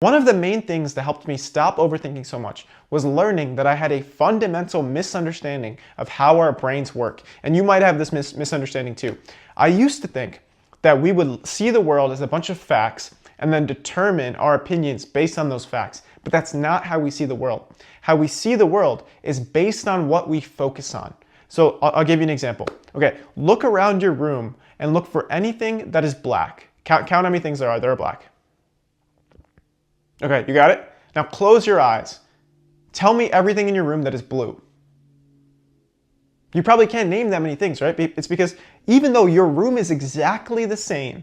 One of the main things that helped me stop overthinking so much was learning that I had a fundamental misunderstanding of how our brains work. And you might have this misunderstanding too. I used to think that we would see the world as a bunch of facts and then determine our opinions based on those facts. But that's not how we see the world. How we see the world is based on what we focus on. So I'll give you an example. Okay, look around your room and look for anything that is black. Count how many things there are that are black. Okay, you got it? Now close your eyes. Tell me everything in your room that is blue. You probably can't name that many things, right? It's because even though your room is exactly the same,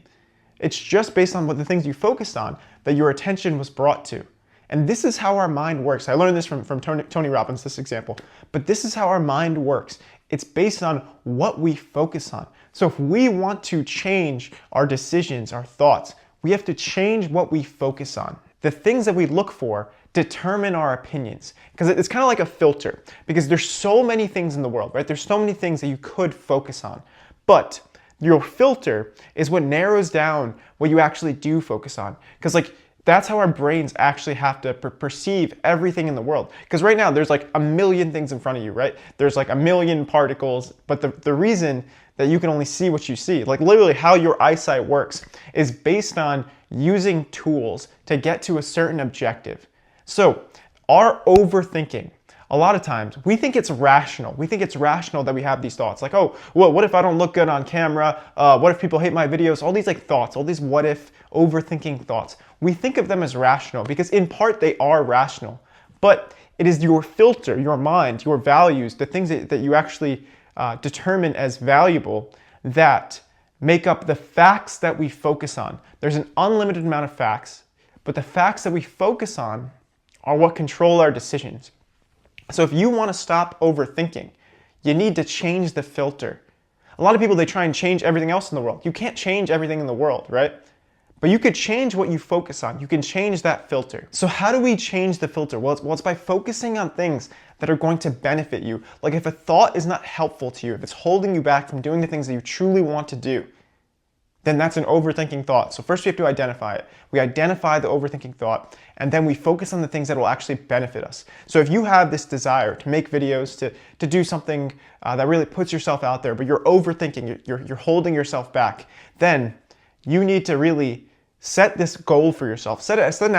it's just based on what the things you focused on that your attention was brought to. And this is how our mind works. I learned this from Tony Robbins, this example. But this is how our mind works. It's based on what we focus on. So if we want to change our decisions, our thoughts, we have to change what we focus on. The things that we look for determine our opinions, because it's kind of like a filter, because there's so many things in the world, right? There's so many things that you could focus on, but your filter is what narrows down what you actually do focus on, because that's how our brains actually have to perceive everything in the world. Because right now there's like a million things in front of you, right? There's like a million particles, but the reason that you can only see what you see, like literally how your eyesight works, is based on using tools to get to a certain objective. So our overthinking, a lot of times we think it's rational. We think it's rational that we have these thoughts like, oh, well, what if I don't look good on camera? What if people hate my videos? All these thoughts, all these what if overthinking thoughts. We think of them as rational because in part they are rational, but it is your filter, your mind, your values, the things that you actually determine as valuable that make up the facts that we focus on. There's an unlimited amount of facts, but the facts that we focus on are what control our decisions. So if you want to stop overthinking, you need to change the filter. A lot of people, they try and change everything else in the world. You can't change everything in the world, right? But you could change what you focus on. You can change that filter. So how do we change the filter? Well, it's by focusing on things that are going to benefit you. Like if a thought is not helpful to you, if it's holding you back from doing the things that you truly want to do, then that's an overthinking thought. So first we have to identify it. We identify the overthinking thought, and then we focus on the things that will actually benefit us. So if you have this desire to make videos, to do something that really puts yourself out there, but you're overthinking, you're holding yourself back, then you need to really set this goal for yourself. Set an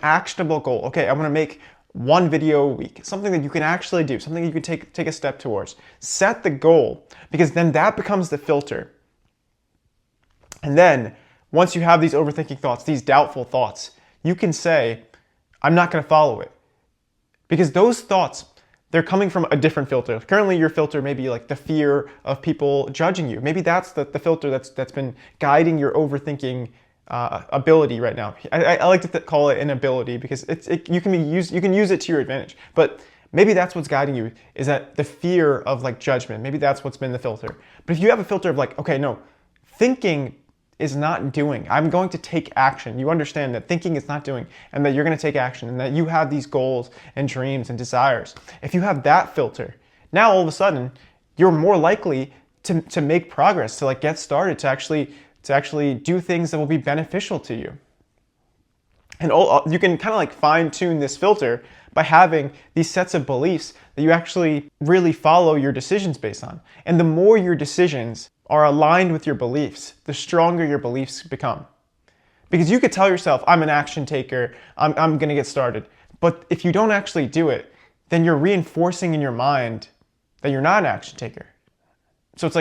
actionable goal. Okay, I want to make one video a week, something that you can actually do, something you can take a step towards. Set the goal, because then that becomes the filter. And then once you have these overthinking thoughts, these doubtful thoughts, you can say, I'm not going to follow it. Because those thoughts, they're coming from a different filter. Currently your filter may be like the fear of people judging you. Maybe that's the filter that's been guiding your overthinking ability right now. I like to call it an ability because you can use it to your advantage. But maybe that's what's guiding you, is that the fear of judgment. Maybe that's what's been the filter. But if you have a filter of okay, no, thinking is not doing. I'm going to take action. You understand that thinking is not doing, and that you're going to take action, and that you have these goals and dreams and desires. If you have that filter, now all of a sudden you're more likely to make progress, to get started, to actually do things that will be beneficial to you. And you can kind of fine tune this filter by having these sets of beliefs that you actually really follow your decisions based on. And the more your decisions are aligned with your beliefs, the stronger your beliefs become. Because you could tell yourself, I'm an action taker, I'm gonna get started. But if you don't actually do it, then you're reinforcing in your mind that you're not an action taker. So it's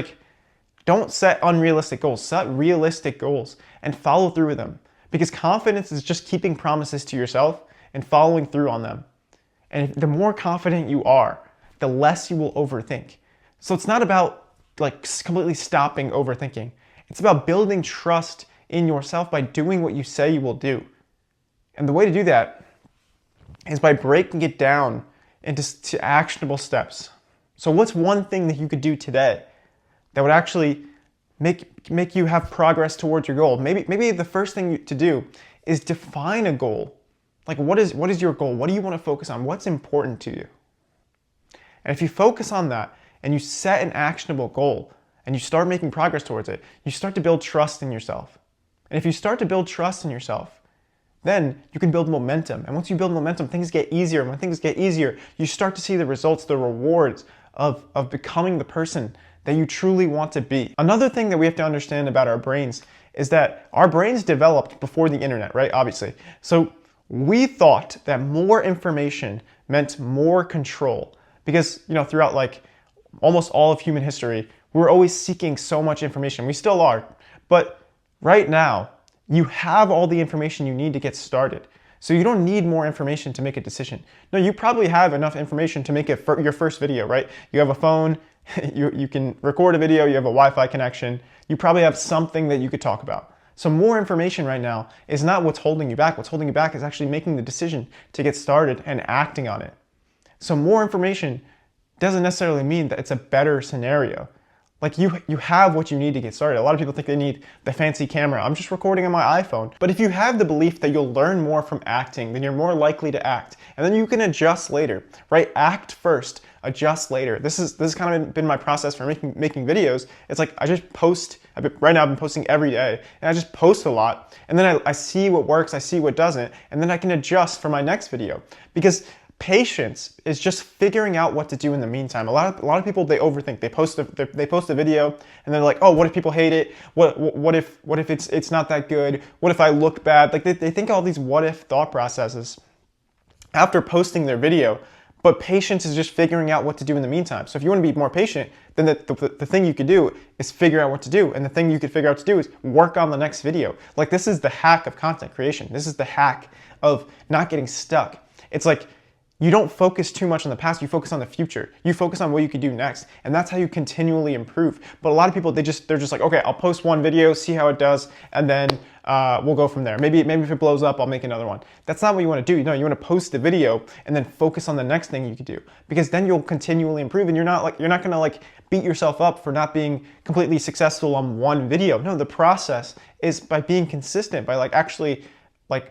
don't set unrealistic goals, set realistic goals and follow through with them. Because confidence is just keeping promises to yourself and following through on them. And the more confident you are, the less you will overthink. So it's not about completely stopping overthinking. It's about building trust in yourself by doing what you say you will do. And the way to do that is by breaking it down into actionable steps. So what's one thing that you could do today that would actually make you have progress towards your goal? Maybe the first thing to do is define a goal. What is your goal? What do you want to focus on? What's important to you? And if you focus on that and you set an actionable goal and you start making progress towards it, you start to build trust in yourself. And if you start to build trust in yourself, then you can build momentum. And once you build momentum, things get easier. And when things get easier, you start to see the results, the rewards of becoming the person that you truly want to be. Another thing that we have to understand about our brains is that our brains developed before the internet, right? Obviously. So we thought that more information meant more control because, throughout like almost all of human history, we were always seeking so much information. We still are. But right now, you have all the information you need to get started. So you don't need more information to make a decision. No, you probably have enough information to make your first video, right? You have a phone, you can record a video, you have a Wi-Fi connection, you probably have something that you could talk about. So more information right now is not what's holding you back. What's holding you back is actually making the decision to get started and acting on it. So more information doesn't necessarily mean that it's a better scenario. Like you have what you need to get started. A lot of people think they need the fancy camera. I'm just recording on my iPhone. But if you have the belief that you'll learn more from acting, then you're more likely to act. And then you can adjust later, right? Act first, adjust later. This has kind of been my process for making videos. It's like I just post. Right now I've been posting every day and I just post a lot. And then I see what works, I see what doesn't, and then I can adjust for my next video. Because patience is just figuring out what to do in the meantime. A lot of people, they overthink. They post a video and they're like, oh, what if people hate it? What if it's not that good? What if I look bad? Like they think all these what if thought processes after posting their video. But patience is just figuring out what to do in the meantime. So if you want to be more patient, then the thing you could do is figure out what to do. And the thing you could figure out to do is work on the next video. Like this is the hack of content creation. This is the hack of not getting stuck. It's like, you don't focus too much on the past, you focus on the future. You focus on what you could do next, and that's how you continually improve. But a lot of people, they're just like, okay, I'll post one video, see how it does, and then we'll go from there. Maybe if it blows up, I'll make another one. That's not what you want to do. No, you want to post the video and then focus on the next thing you could do, because then you'll continually improve, and you're not gonna like beat yourself up for not being completely successful on one video. No, the process is by being consistent, by actually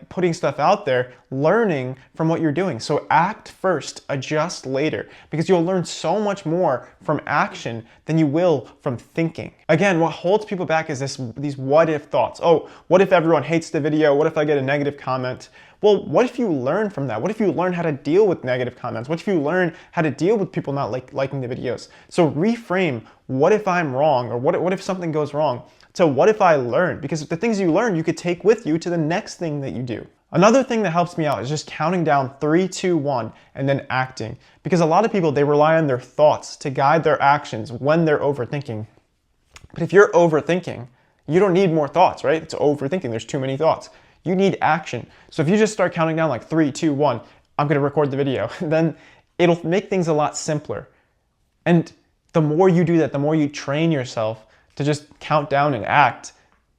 putting stuff out there, learning from what you're doing. So act first, adjust later, because you'll learn so much more from action than you will from thinking. Again, what holds people back is these what if thoughts. Oh, what if everyone hates the video? What if I get a negative comment? Well, what if you learn from that? What if you learn how to deal with negative comments? What if you learn how to deal with people not liking the videos? So reframe, what if I'm wrong? Or what if something goes wrong? So what if I learn? Because the things you learn, you could take with you to the next thing that you do. Another thing that helps me out is just counting down 3, 2, 1, and then acting. Because a lot of people, they rely on their thoughts to guide their actions when they're overthinking. But if you're overthinking, you don't need more thoughts, right? It's overthinking, there's too many thoughts. You need action. So if you just start counting down 3, 2, 1, I'm gonna record the video, then it'll make things a lot simpler. And the more you do that, the more you train yourself to just count down and act,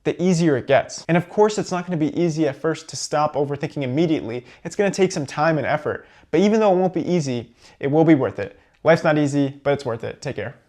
the easier it gets. And of course, it's not going to be easy at first to stop overthinking immediately. It's going to take some time and effort. But even though it won't be easy, it will be worth it. Life's not easy, but it's worth it. Take care.